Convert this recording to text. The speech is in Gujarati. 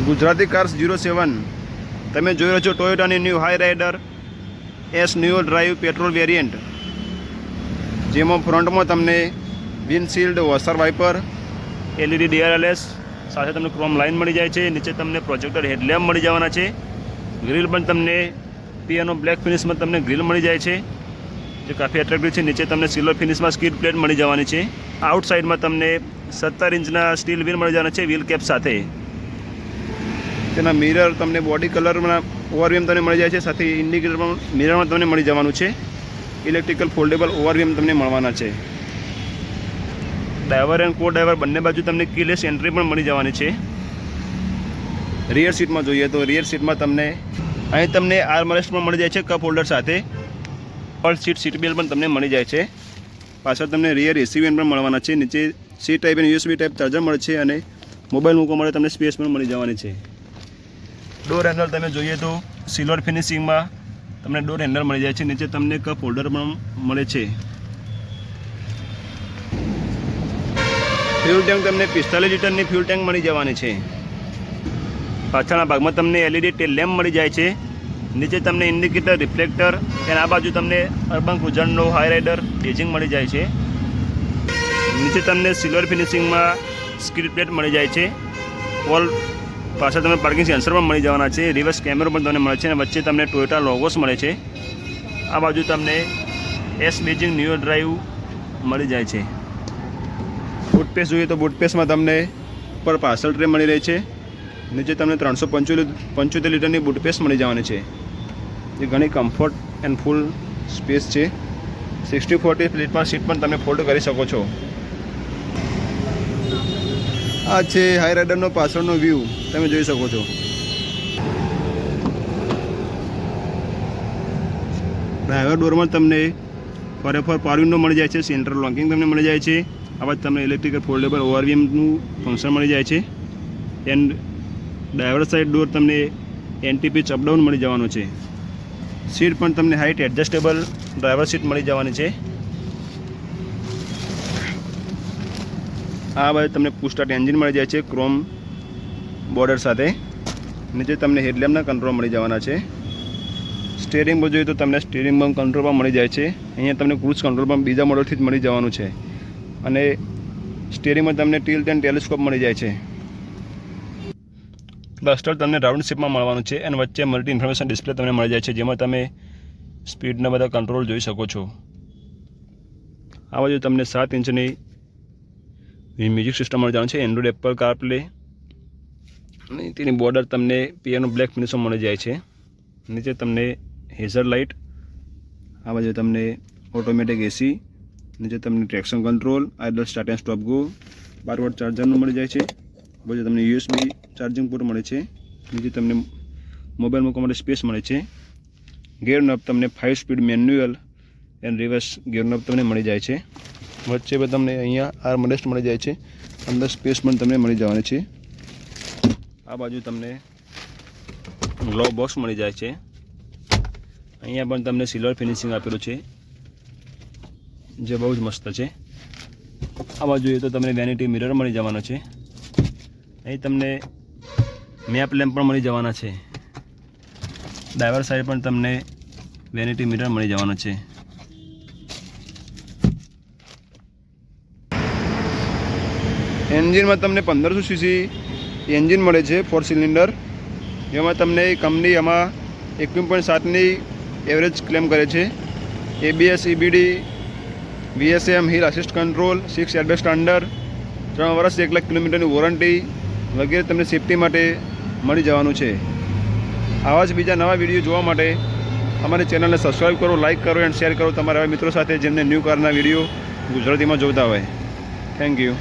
ગુજરાતી કાર્સ 07 તમે જોઈ રહ્યો છો ટોયોટાની new Hyryder S new drive petrol variant, જેમાં ફ્રન્ટમાં તમને windshield, washer wiper, LED DRLS સાથે તમને ક્રોમ લાઇન મળી જાય છે. નીચે તમને પ્રોજેક્ટર હેડલેમ્પ મળી જવાના છે. ગ્રીલ પણ તમને પિયાનો બ્લેક ફિનિશમાં તમને ગ્રીલ મળી જાય છે, જે કાફી એટ્રેક્ટિવ છે. નીચે તમને સિલ્વર ફિનિશમાં સ્કીડ પ્લેટ મળી જવાની છે. આઉટસાઇડમાં તમને 17 ઇંચના સ્ટીલ વ્હીલ મળી જવાના છે વ્હીલ કેપ સાથે. તેના મિરર તમને બોડી કલરમાં ઓવરવીમ તમને મળી જાય છે, સાથે ઇન્ડિકેટર પણ મિરરમાં તમને મળી જવાનું છે. ઇલેક્ટ્રિકલ ફોલ્ડેબલ ઓવરવીમ તમને મળવાના છે. ડ્રાઈવર એન્ડ કો ડ્રાઈવર બંને બાજુ તમને કીલેસ એન્ટ્રી પણ મળી જવાની છે. રિયર સીટમાં જોઈએ તો રિયર સીટમાં તમને અહીં તમને આર્મરેસ્ટ પણ મળી જાય છે કપ હોલ્ડર સાથે. ઓલ સીટ બેલ્ટ પણ તમને મળી જાય છે. પાછળ તમને રિયર AC વેન પણ મળવાના છે. નીચે C ટાઈપ અને USB ટાઈપ ચાર્જર મળે છે, અને મોબાઈલ મૂકવા માટે તમને સ્પેસ પણ મળી જવાની છે. ડોર હેન્ડલ તમે જોઈએ તો સિલ્વર ફિનિશિંગમાં તમને ડોર હેન્ડલ મળી જાય છે. નીચે તમને કપ હોલ્ડર પણ મળે છે. ફ્યુલ ટેન્ક તમને 45 લીટરની ફ્યુલ ટેન્ક મળી જવાની છે. પાછળના ભાગમાં તમને LED ટેલ લેમ્પ મળી જાય છે. નીચે તમને ઇન્ડિકેટર, રિફ્લેક્ટર અને આ બાજુ તમને અર્બન ક્રુઝરનો હાઈ રાઇડર બેજિંગ મળી જાય છે. નીચે તમને સિલ્વર ફિનિશિંગમાં સ્કીડ પ્લેટ મળી જાય છે. ઓલ પાછળ તમને પાર્કિંગ સેન્સર પણ મળી જવાના છે. રિવર્સ કેમેરો પણ તમને મળે છે, અને વચ્ચે તમને ટોયોટા લોગોસ મળે છે. આ બાજુ તમને એસ બેજિંગ ન્યૂ ડ્રાઈવ મળી જાય છે. બૂટપેસ જોઈએ તો બૂટપેસમાં તમને ઉપર પાર્સલ ટ્રે મળી રહી છે. નીચે તમને 375 લીટરની બૂટપેસ મળી જવાની છે, જે ઘણી કમ્ફર્ટ એન્ડ ફૂલ સ્પેસ છે. 60/40 સ્પ્લિટમાં સીટ પણ તમે ફોલ્ડ કરી શકો છો. આ છે હાઈ રાઇડરનો પાછળનો વ્યૂ, તમે જોઈ શકો છો. ડ્રાઈવર ડોરમાં તમને ફોરેફોર પાવર વિન્ડો મળી જાય છે. સેન્ટ્રલ લોકિંગ તમને મળી જાય છે. આ બાજુ તમને ઇલેક્ટ્રિકલ ફોલ્ડેબલ ઓવરવીમનું ફંક્શન મળી જાય છે. એન્ડ ડ્રાઈવર સાઈડ ડોર તમને NT-pitch અપડાઉન મળી જવાનું છે. સીટ પણ તમને હાઇટ એડજસ્ટેબલ ડ્રાઈવર સીટ મળી જવાની છે. આ બાજુ તમને પુશ સ્ટાર્ટ એન્જિન મળી જાય છે ક્રોમ બોર્ડર સાથે. નીચે તમને હેડલેમ્પના કંટ્રોલ મળી જવાના છે. સ્ટીયરિંગ પર જોઈએ તો તમને સ્ટીયરિંગ પણ કંટ્રોલ પણ મળી જાય છે. અહીંયા તમને ક્રૂઝ કંટ્રોલ પણ બીજા મોડલથી જ મળી જવાનું છે, અને સ્ટીયરિંગમાં તમને ટિલ્ટ એન્ડ ટેલિસ્કોપ મળી જાય છે. ક્લસ્ટર તમને રાઉન્ડ શેપમાં મળવાનું છે, અને વચ્ચે મલ્ટી ઇન્ફોર્મેશન ડિસ્પ્લે તમને મળી જાય છે, જેમાં તમે સ્પીડના બધા કંટ્રોલ જોઈ શકો છો. આ બાજુ તમને 7 ઇંચની મ્યુઝિક સિસ્ટમ મળી જવાનું છે. એન્ડ્રોઇડ, એપલ કારપ્લે, અને તેની બોર્ડર તમને પિયાનો બ્લેક ફિનિશમાં મળી જાય છે. નીચે તમને હેઝર લાઇટ, આ બાજુ તમને ઓટોમેટિક AC, નીચે તમને traction control, idle start and stop go, 12 watt ચાર્જરનું મળી જાય છે. બાજુ તમને USB ચાર્જિંગ પોર્ટ મળે છે. નીચે તમને મોબાઈલ મૂકવા માટે સ્પેસ મળે છે. ગિયર નોબ તમને 5 speed manual and reverse gear knob તમને મળી જાય છે. વચ્ચે પણ તમને અહીંયા આર્મરેસ્ટ મળી જાય છે. અંદર સ્પેસ પણ તમને મળી જવાની છે. આ બાજુ તમને ગ્લોવ બોક્સ મળી જાય છે. અહીંયા પણ તમને સિલ્વર ફિનિશિંગ આપેલું છે, જે બહુ જ મસ્ત છે. આ બાજુ જોઈએ તો તમને વેનિટી મિરર મળી જવાનો છે. અહીં તમને મેપ લેમ્પ પણ મળી જવાના છે. ડ્રાઈવર સાઈડ પણ તમને વેનિટી મિરર મળી જવાનો છે. એન્જિનમાં તમને 1500 cc એન્જિન મળે છે 4 સિલિન્ડર. જેમાં તમને કંપની એમાં 21.7ની એવરેજ ક્લેમ કરે છે. ABS, EBD, VSM, hill assist control, 6 airbag standard, 3 વર્ષ 1 લાખ કિલોમીટરની વોરંટી વગેરે તમને સેફટી માટે મળી જવાનું છે. આવા જ બીજા નવા વિડીયો જોવા માટે અમારી ચેનલને સબસ્ક્રાઈબ કરો, લાઇક કરો એન્ડ શેર કરો તમારા મિત્રો સાથે, જેમને ન્યૂ કારના વિડીયો ગુજરાતીમાં જોતા હોય. Thank you.